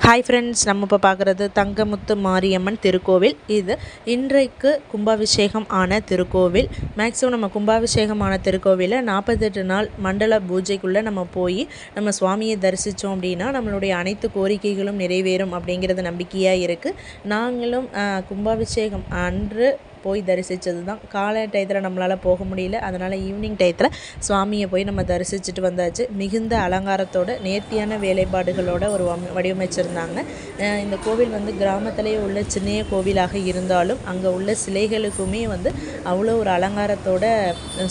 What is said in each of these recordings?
Hi friends, நம்ம இப்போ பார்க்குறது தங்கமுத்து மாரியம்மன் திருக்கோவில். இது இன்றைக்கு கும்பாபிஷேகம் ஆன திருக்கோவில். மேக்ஸிமம் நம்ம கும்பாபிஷேகம் ஆன திருக்கோவிலில் 48 நாள் மண்டல பூஜைக்குள்ளே நம்ம போய் நம்ம சுவாமியை தரிசித்தோம் அப்படின்னா நம்மளுடைய அனைத்து கோரிக்கைகளும் நிறைவேறும் அப்படிங்கிறது நம்பிக்கையாக இருக்குது. நாங்களும் கும்பாபிஷேகம் அன்று போய் தரிசித்தது தான். காலை டயத்தில் நம்மளால் போக முடியல, அதனால் ஈவினிங் டயத்தில் சுவாமியை போய் நம்ம தரிசிச்சுட்டு வந்தாச்சு. மிகுந்த அலங்காரத்தோடு நேர்த்தியான வேலைப்பாடுகளோட ஒரு வடிவமைச்சிருந்தாங்க. இந்த கோவில் கிராமத்திலேயே உள்ள சின்ன கோவிலாக இருந்தாலும் அங்கே உள்ள சிலைகளுக்குமே அவ்வளோ ஒரு அலங்காரத்தோட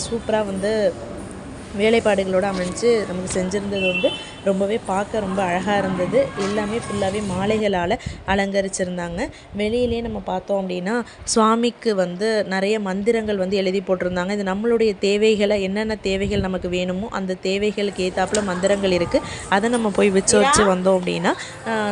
சூப்பராக வேலைப்பாடுகளோடு அமைஞ்சு நமக்கு செஞ்சுருந்தது ரொம்பவே பார்க்க ரொம்ப அழகாக இருந்தது. எல்லாமே ஃபுல்லாகவே மாலைகளால் அலங்கரிச்சிருந்தாங்க. வெளியிலே நம்ம பார்த்தோம் அப்படின்னா சுவாமிக்கு நிறைய மந்திரங்கள் எழுதி போட்டிருந்தாங்க. இது நம்மளுடைய தேவைகளை, என்னென்ன தேவைகள் நமக்கு வேணுமோ அந்த தேவைகளுக்கு ஏற்றாப்புல மந்திரங்கள் இருக்குது. அதை நம்ம போய் வச்சு வந்தோம் அப்படின்னா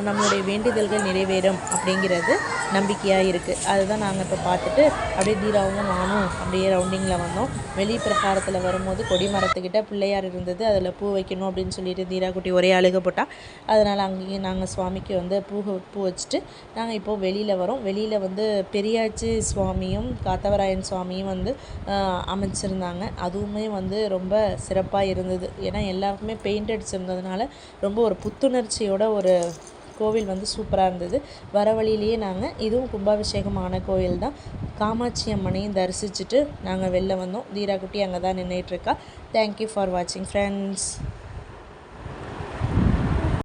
நம்மளுடைய வேண்டுதல்கள் நிறைவேறும் அப்படிங்கிறது நம்பிக்கையாக இருக்குது. அதுதான் நாங்கள் இப்போ பார்த்துட்டு அப்படியே தீராவும் நானும் அப்படியே ரவுண்டிங்கில் வந்தோம். வெளி பிரகாரத்தில் வரும்போது கொடிமரத்துக்கிட்ட பிள்ளையார் இருந்தது. அதில் பூ வைக்கணும் அப்படின்னு சொல்லிட்டு தீரா குட்டி ஒரே அழுக போட்டால், அதனால் அங்கேயும் நாங்கள் சுவாமிக்கு பூ வச்சுட்டு நாங்கள் இப்போது வெளியில் வரோம். வெளியில் பெரியாச்சி சுவாமியும் காத்தவராயன் சுவாமியும் அமைச்சிருந்தாங்க. அதுவுமே ரொம்ப சிறப்பாக இருந்தது. ஏன்னா எல்லாருக்குமே பெயிண்ட் அடிச்சிருந்ததுனால ரொம்ப ஒரு புத்துணர்ச்சியோட ஒரு கோவில் சூப்பராக இருந்தது. வர வழியிலேயே நாங்கள், இதுவும் கும்பாபிஷேகமான கோவில் தான், காமாட்சி அம்மனையும் தரிசிச்சுட்டு நாங்கள் வெளில வந்தோம். தீரா குட்டி அங்கே தான் நின்றுட்டுருக்கா. தேங்க்யூ ஃபார் வாட்சிங் ஃப்ரெண்ட்ஸ்.